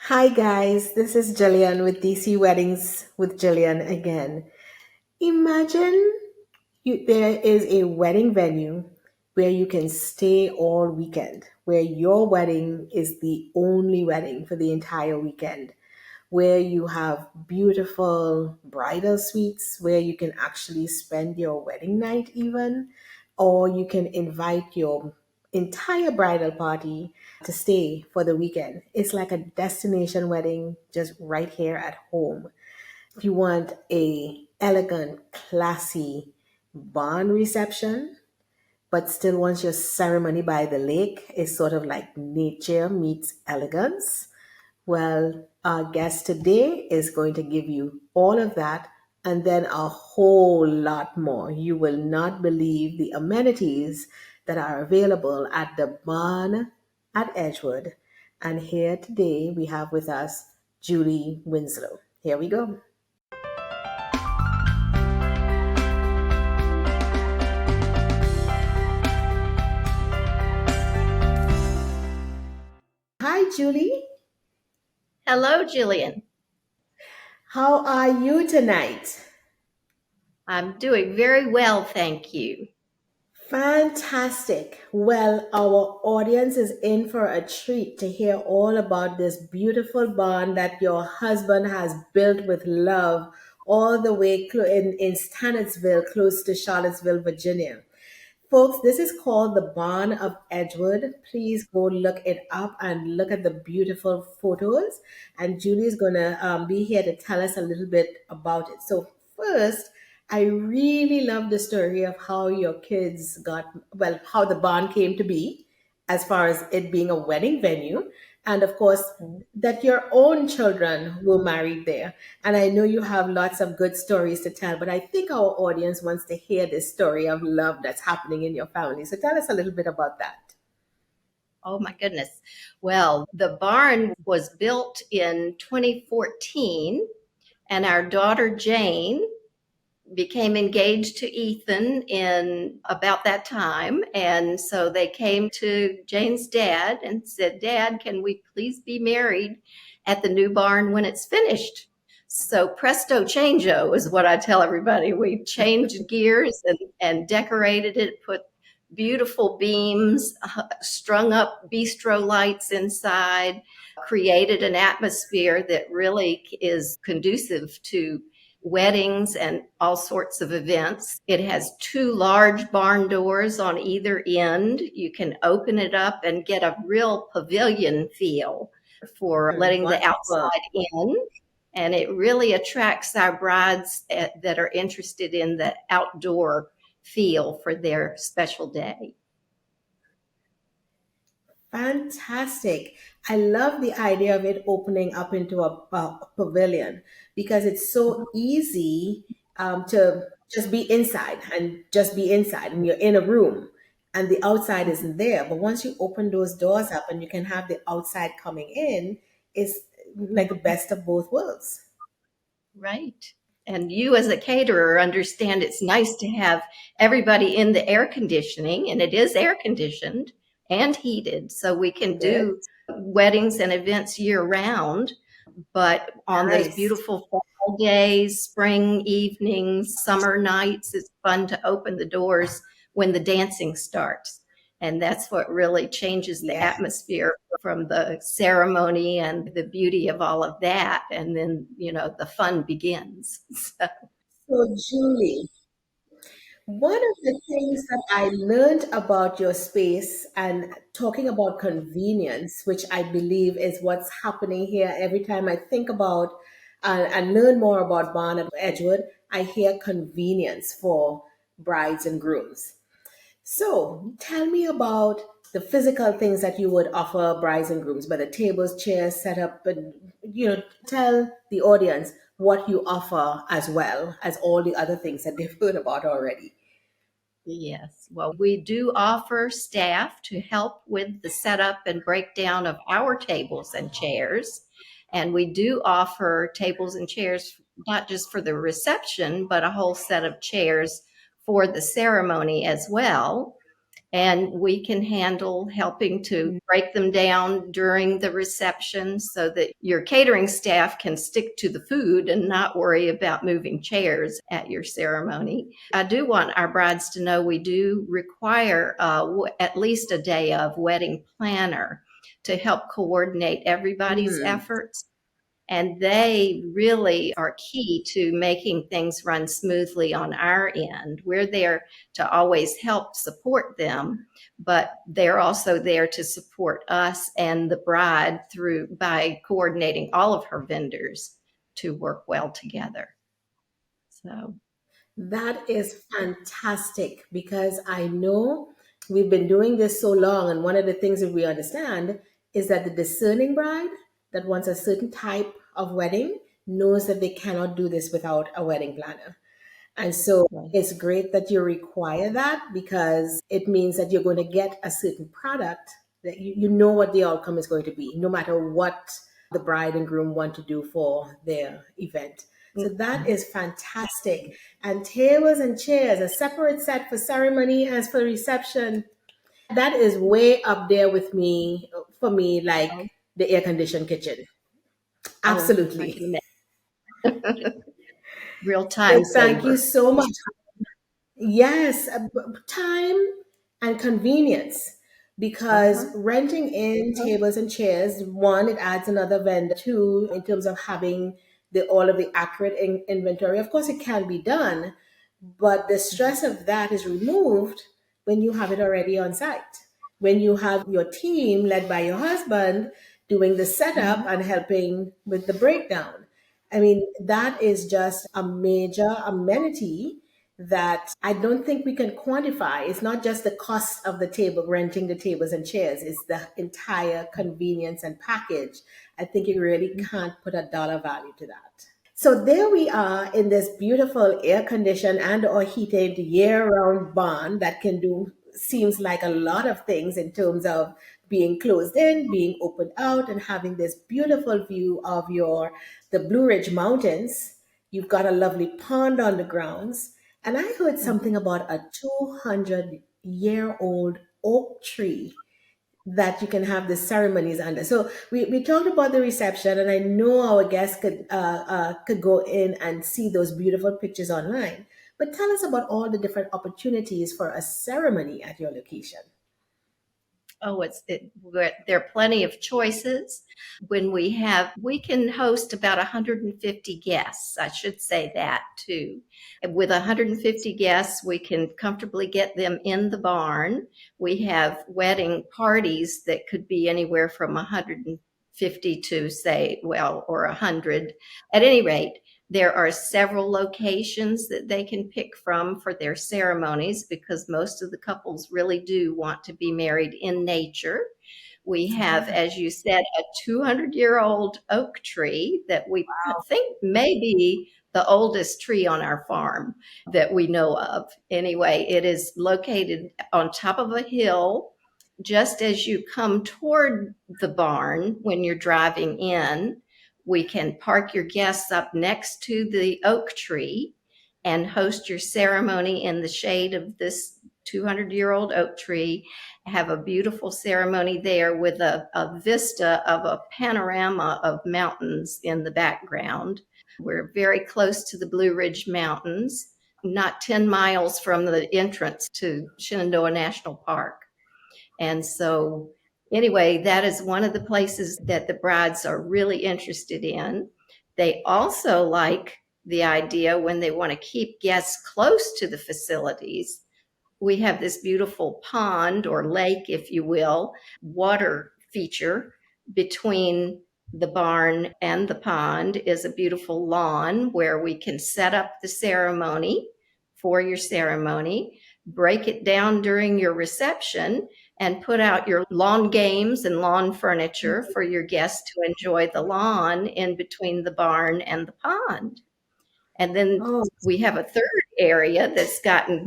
Hi guys, this is Jillian with DC Weddings with Jillian again. Imagine there is a wedding venue where you can stay all weekend, where your wedding is the only wedding for the entire weekend, where you have beautiful bridal suites where you can actually spend your wedding night even, or you can invite your entire bridal party to stay for the weekend. It's like a destination wedding just right here at home. If you want a elegant, classy barn reception, but still wants your ceremony by the lake, is sort of like nature meets elegance. Well, our guest today is going to give you all of that and then a whole lot more. You will not believe the amenities that are available at the Barn at Edgewood. And here today we have with us Julie Winslow. Here we go. Hi, Julie. Hello, Jillian. How are you tonight? I'm doing very well, thank you. Fantastic. Well, our audience is in for a treat to hear all about this beautiful barn that your husband has built with love all the way in Stanardsville, close to Charlottesville, Virginia. Folks, this is called the Barn of Edgewood. Please go look it up and look at the beautiful photos. And Julie is going to be here to tell us a little bit about it. So, first, I really love the story of how your kids got, well, how the barn came to be, as far as it being a wedding venue. And of course, that your own children were married there. And I know you have lots of good stories to tell, but I think our audience wants to hear this story of love that's happening in your family. So tell us a little bit about that. Oh my goodness. Well, the barn was built in 2014, and our daughter Jane became engaged to Ethan in about that time. And so they came to Jane's dad and said, "Dad, can we please be married at the new barn when it's finished?" So presto changeo is what I tell everybody. We changed gears and decorated it, put beautiful beams, strung up bistro lights inside, created an atmosphere that really is conducive to weddings and all sorts of events. It has two large barn doors on either end. You can open it up and get a real pavilion feel for letting the Wonderful. outside in. And it really attracts our brides that are interested in the outdoor feel for their special day. Fantastic. I love the idea of it opening up into a pavilion because it's so easy to just be inside and just be inside, and you're in a room and the outside isn't there. But once you open those doors up and you can have the outside coming in, it's like the best of both worlds. Right. And you, as a caterer, understand it's nice to have everybody in the air conditioning, and it is air conditioned and heated, so we can Good. do weddings and events year round. But on those Nice. beautiful fall days, spring evenings, summer nights, it's fun to open the doors when the dancing starts. And that's what really changes the Yeah. atmosphere from the ceremony and the beauty of all of that. And then, the fun begins. So, So, Julie, one of the things that I learned about your space and talking about convenience, which I believe is what's happening here every time I think about and learn more about Barn at Edgewood, I hear convenience for brides and grooms. So tell me about the physical things that you would offer brides and grooms, whether tables, chairs, setup, and tell the audience what you offer as well as all the other things that they've heard about already. yes, well, we do offer staff to help with the setup and breakdown of our tables and chairs. And we do offer tables and chairs, not just for the reception, but a whole set of chairs for the ceremony as well. and we can handle helping to break them down during the reception so that your catering staff can stick to the food and not worry about moving chairs at your ceremony. I do want our brides to know we do require at least a day of wedding planner to help coordinate everybody's Mm. efforts. And they really are key to making things run smoothly on our end. We're there to always help support them, but they're also there to support us and the bride through by coordinating all of her vendors to work well together. So, That is fantastic because I know we've been doing this so long, and one of the things that we understand is that the discerning bride that wants a certain type of wedding knows that they cannot do this without a wedding planner. And so right. it's great that you require that because it means that you're going to get a certain product that you know what the outcome is going to be, no matter what the bride and groom want to do for their event. So that is fantastic. And tables and chairs, a separate set for ceremony as for reception. That is way up there with me, for me, like Oh, the air conditioned kitchen. oh, I can Absolutely. imagine. Real time So thank you saver. so much. Yes, time and convenience. Because Uh-huh. renting in tables and chairs, one, it adds another vendor. Two, in terms of having the all of the accurate inventory. Of course, it can be done, but the stress of that is removed when you have it already on site. When you have your team led by your husband doing the setup Mhm. and helping with the breakdown. I mean, that is just a major amenity that I don't think we can quantify. It's not just the cost of the table, renting the tables and chairs, it's the entire convenience and package. I think you really can't put a dollar value to that. So there we are in this beautiful air conditioned and or heated year round barn that can do seems like a lot of things in terms of being closed in, being opened out and having this beautiful view of your the Blue Ridge Mountains. You've got a lovely pond on the grounds. And I heard something Mhm. about a 200-year-old oak tree that you can have the ceremonies under. So we talked about the reception, and I know our guests could go in and see those beautiful pictures online. But tell us about all the different opportunities for a ceremony at your location. Oh, there are plenty of choices. When we can host about 150 guests. I should say that too. And with 150 guests, we can comfortably get them in the barn. We have wedding parties that could be anywhere from 150 to say, well, or 100. At any rate, there are several locations that they can pick from for their ceremonies because most of the couples really do want to be married in nature. We have, Yeah. as you said, a 200-year-old oak tree that we think may be the oldest tree on our farm that we know of. Anyway, it is located on top of a hill just as you come toward the barn when you're driving in. We can park your guests up next to the oak tree and host your ceremony in the shade of this 200-year-old oak tree. Have a beautiful ceremony there with a vista of a panorama of mountains in the background. We're very close to the Blue Ridge Mountains, not 10 miles from the entrance to Shenandoah National Park. And so, anyway, that is one of the places that the brides are really interested in. They also like the idea when they want to keep guests close to the facilities. We have this beautiful pond or lake, if you will, water feature between the barn and the pond is a beautiful lawn where we can set up the ceremony for your ceremony, break it down during your reception, and put out your lawn games and lawn furniture for your guests to enjoy the lawn in between the barn and the pond. And then Oh, we have a third area that's gotten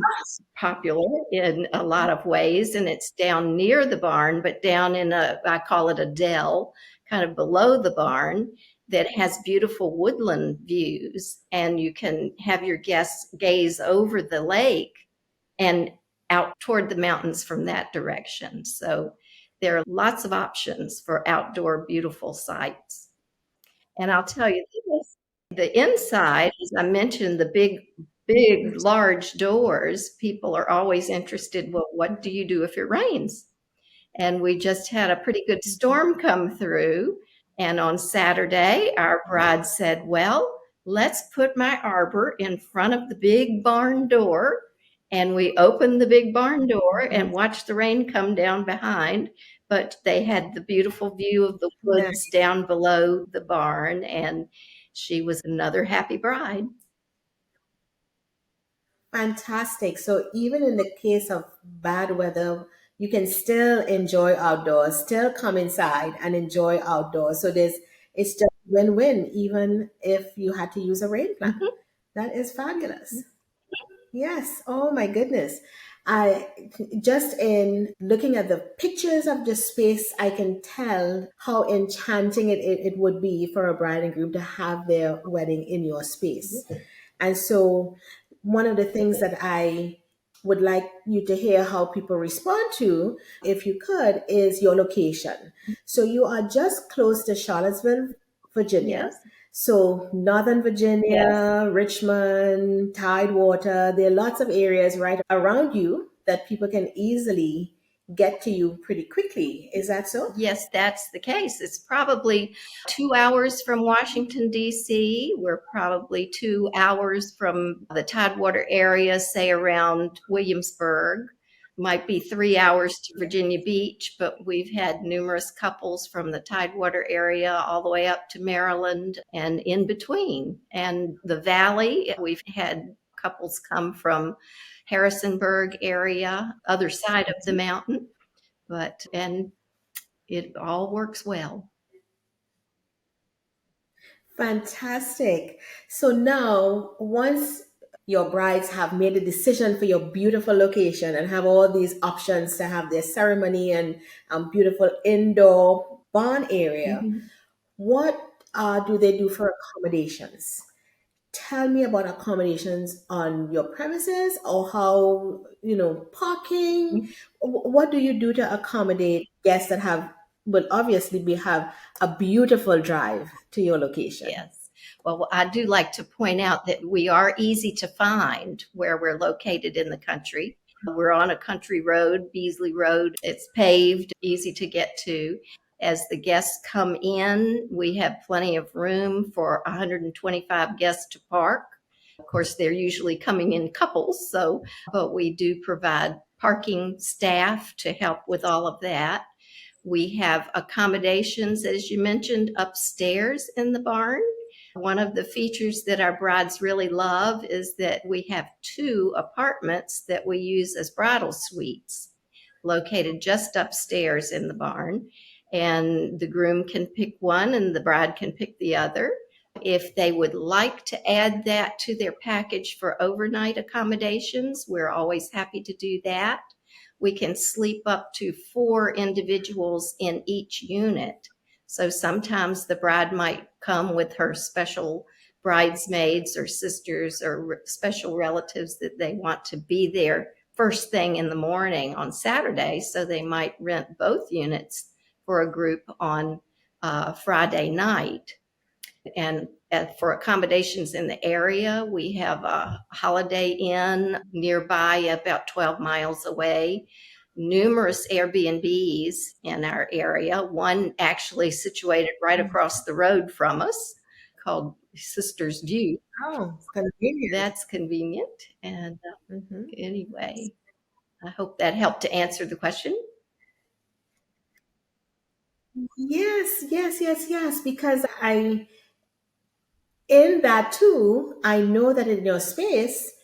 popular in a lot of ways, and it's down near the barn, but down in I call it a dell, kind of below the barn, that has beautiful woodland views. And you can have your guests gaze over the lake and out toward the mountains from that direction. So there are lots of options for outdoor beautiful sights. And I'll tell you this, the inside, as I mentioned, the big, large doors, people are always interested, well, what do you do if it rains? And we just had a pretty good storm come through. And on Saturday, our bride said, well, let's put my arbor in front of the big barn door. And we opened the big barn door and watched the rain come down behind. But they had the beautiful view of the woods Nice. down below the barn. And she was another happy bride. Fantastic. So even in the case of bad weather, you can still enjoy outdoors, still come inside and enjoy outdoors. So it's just win-win, even if you had to use a rain plan. Mhm. That is fabulous. Yes. Oh my goodness. I just in looking at the pictures of the space, I can tell how enchanting it would be for a bride and groom to have their wedding in your space. And so, one of the things that I would like you to hear how people respond to, if you could, is your location. So, you are just close to Charlottesville, Virginia. Yes. So, Northern Yes. Virginia, Richmond, Tidewater, there are lots of areas right around you that people can easily get to you pretty quickly. Is that so? Yes, that's the case. It's probably 2 hours from Washington, D.C. We're probably 2 hours from the Tidewater area, say around Williamsburg. Might be 3 hours to Virginia Beach, but we've had numerous couples from the Tidewater area all the way up to Maryland and in between. And the Valley, we've had couples come from Harrisonburg area, other side of the mountain, but and it all works well. Fantastic. So now, once your brides have made a decision for your beautiful location and have all these options to have their ceremony and beautiful indoor barn area, Mhm. what do they do for accommodations? Tell me about accommodations on your premises or how, parking. What do you do to accommodate guests that will obviously have a beautiful drive to your location? Yes. Well, I do like to point out that we are easy to find where we're located in the country. We're on a country road, Beasley Road. It's paved, easy to get to. As the guests come in, we have plenty of room for 125 guests to park. Of course, they're usually coming in couples, so, but we do provide parking staff to help with all of that. We have accommodations, as you mentioned, upstairs in the barn. One of the features that our brides really love is that we have two apartments that we use as bridal suites located just upstairs in the barn. And the groom can pick one and the bride can pick the other. If they would like to add that to their package for overnight accommodations, we're always happy to do that. We can sleep up to 4 individuals in each unit. So sometimes the bride might come with her special bridesmaids or sisters or special relatives that they want to be there first thing in the morning on Saturday. So they might rent both units for a group on Friday night. And for accommodations in the area, we have a Holiday Inn nearby, about 12 miles away, numerous Airbnbs in our area, one actually situated right across the road from us called Sister's View. Oh, convenient. That's convenient. And Mhm. anyway, I hope that helped to answer the question. Yes, yes, yes, yes. Because in that too, I know that in your space,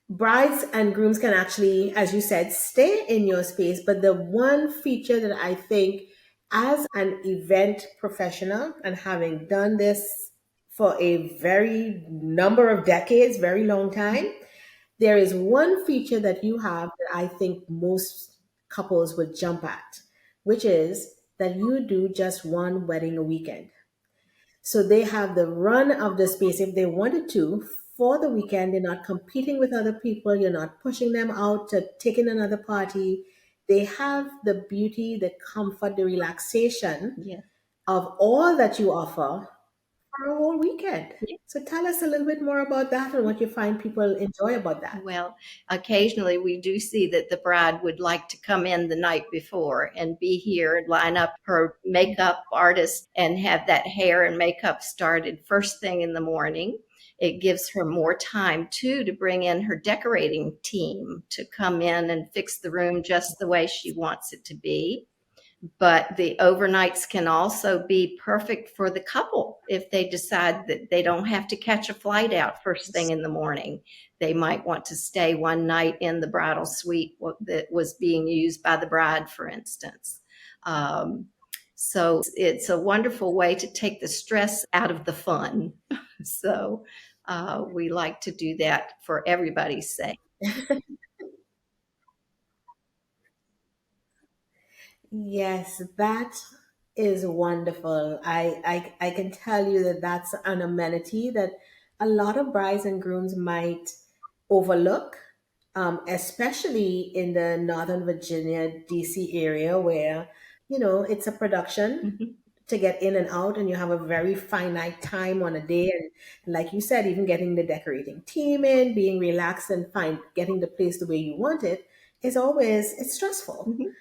brides and grooms can actually, as you said, stay in your space. But the one feature that I think, as an event professional and having done this for a very number of decades, very long time, there is one feature that you have that I think most couples would jump at, which is that you do just one wedding a weekend. So they have the run of the space if they wanted to for the weekend. They're not competing with other people. You're not pushing them out to take in another party. They have the beauty, the comfort, the relaxation Yeah. of all that you offer for a whole weekend. Yeah. So tell us a little bit more about that and what you find people enjoy about that. Well, occasionally we do see that the bride would like to come in the night before and be here and line up her makeup artist and have that hair and makeup started first thing in the morning. It gives her more time too to bring in her decorating team to come in and fix the room just the way she wants it to be. But the overnights can also be perfect for the couple if they decide that they don't have to catch a flight out first thing in the morning. They might want to stay one night in the bridal suite that was being used by the bride, for instance. Um, so it's a wonderful way to take the stress out of the fun. So we like to do that for everybody's sake. Yes, that is wonderful. I can tell you that that's an amenity that a lot of brides and grooms might overlook, especially in the Northern Virginia, DC area, where, it's a production Mhm. to get in and out, and you have a very finite time on a day. And like you said, even getting the decorating team in, being relaxed and getting the place the way you want it is always, it's stressful. Mhm.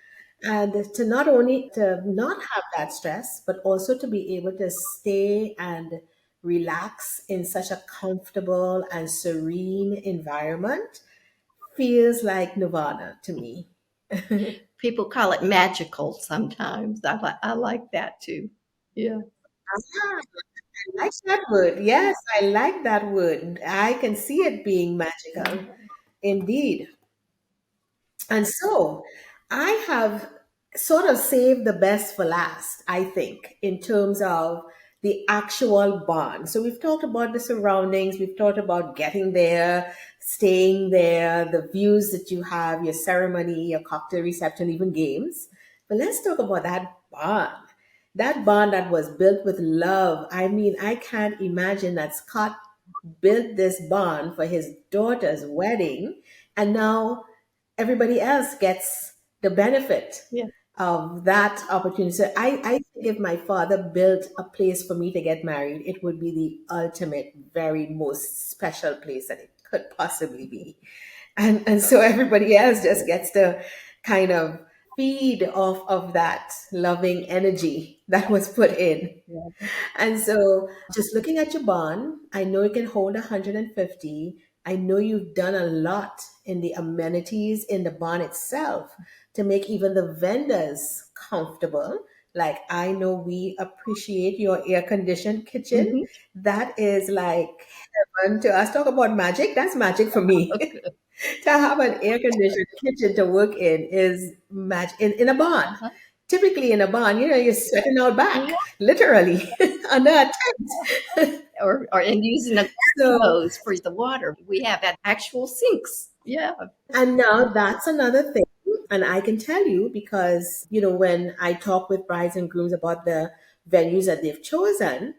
And to not only to not have that stress, but also to be able to stay and relax in such a comfortable and serene environment feels like nirvana to me. People call it magical sometimes. I like that too. Yeah. Ah, I like that word. Yes, I like that word. I can see it being magical. Indeed. And so I have sort of saved the best for last, I think, in terms of the actual bond. So we've talked about the surroundings, we've talked about getting there, staying there, the views that you have, your ceremony, your cocktail reception, even games. But let's talk about that bond. That bond that was built with love. I mean, I can't imagine that Scott built this bond for his daughter's wedding, and now everybody else gets the benefit Yeah. of that opportunity. So I think if my father built a place for me to get married, it would be the ultimate, very most special place that it could possibly be. And so everybody else just gets to kind of feed off of that loving energy that was put in. Yeah. And so, just looking at your barn, I know it can hold 150. I know you've done a lot in the amenities in the barn itself to make even the vendors comfortable. Like, I know we appreciate your air conditioned kitchen. Mhm. That is like heaven to us. Talk about magic. That's magic for me. Okay. To have an air conditioned kitchen to work in is magic in a barn. Uh-huh. Typically in a barn, you're sweating out Yeah. back, literally, under a tent. Or and using a garden So, hose for the water. We have actual sinks. Yeah. and now that's another thing. And I can tell you because, when I talk with brides and grooms about the venues that they've chosen,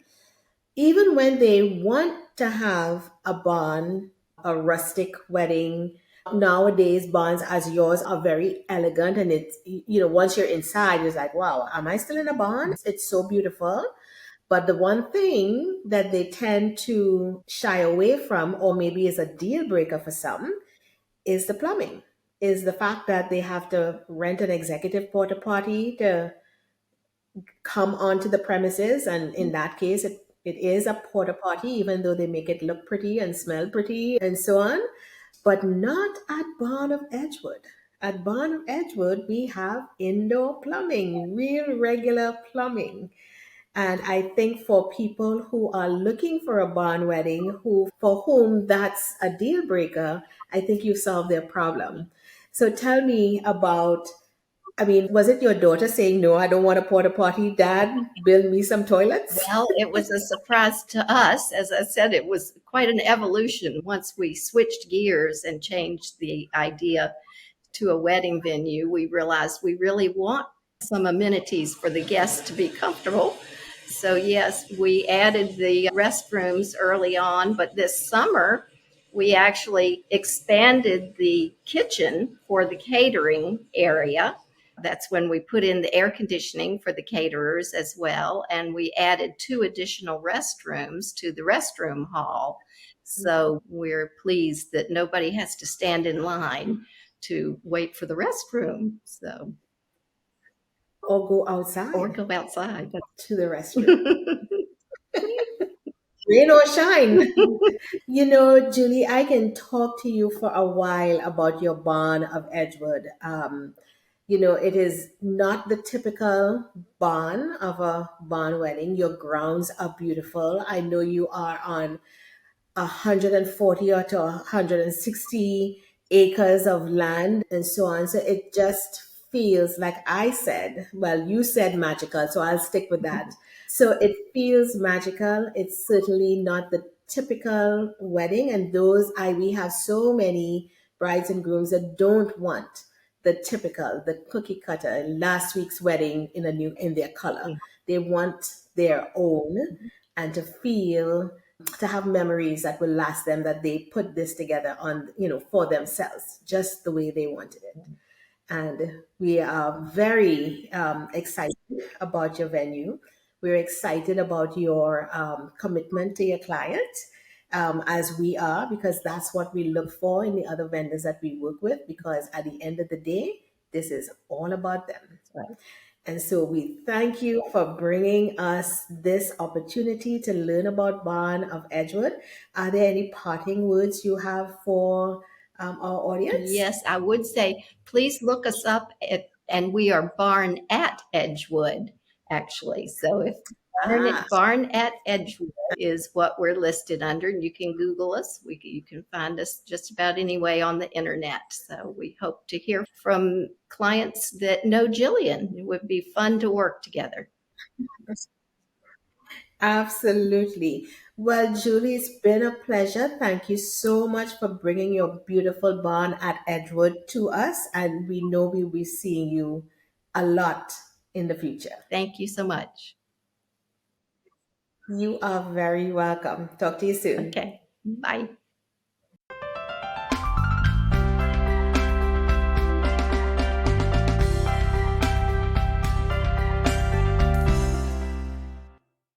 even when they want to have a barn, a rustic wedding, nowadays barns as yours are very elegant, and it's, once you're inside, it's like, wow, am I still in a barn? It's so beautiful. But the one thing that they tend to shy away from, or maybe is a deal breaker for some, is the plumbing, is the fact that they have to rent an executive porta potty to come onto the premises. And in that case, it is a porta potty, even though they make it look pretty and smell pretty and so on, but not at Barn of Edgewood. At Barn of Edgewood, we have indoor plumbing, real regular plumbing. And I think for people who are looking for a barn wedding, for whom that's a deal breaker, I think you solved their problem. So tell me about, I mean, was it your daughter saying, no, I don't want a porta potty, Dad, build me some toilets? Well, it was a surprise to us. As I said, it was quite an evolution once we switched gears and changed the idea to a wedding venue. We realized we really want some amenities for the guests to be comfortable. So, yes, we added the restrooms early on, but this summer We actually expanded the kitchen for the catering area. That's when we put in the air conditioning for the caterers as well. And we added two additional restrooms to the restroom hall. So we're pleased that nobody has to stand in line to wait for the restroom. So, Or go or outside go outside. to the restroom, rain or shine. Julie, I can talk to you for a while about your Barn of Edgewood. It is not the typical barn of a barn wedding. Your grounds are beautiful. I know you are on 140 or to 160 acres of land and so on. So it just feels like I said, well, you said magical, so I'll stick with that. So it feels magical. It's certainly not the typical wedding. And we have so many brides and grooms that don't want the cookie cutter last week's wedding in their color. They want their own and to have memories that will last them, that they put this together for themselves just the way they wanted it. And we are very excited about your venue. We're excited about your commitment to your client, as we are, because that's what we look for in the other vendors that we work with, because at the end of the day, this is all about them. Right. And so we thank you for bringing us this opportunity to learn about Barn of Edgewood. Are there any parting words you have for our audience? Yes, I would say please look us up and we are Barn at Edgewood, actually. So if Ah, Barn at Edgewood is what we're listed under, and you can Google us. You can find us just about any way on the internet. So we hope to hear from clients that know Jillian. It would be fun to work together. absolutely. Well, Julie, it's been a pleasure. Thank you so much for bringing your beautiful Barn at Edgewood to us. And we know we'll be seeing you a lot in the future. Thank you so much. You are very welcome. Talk to you soon. Okay, bye.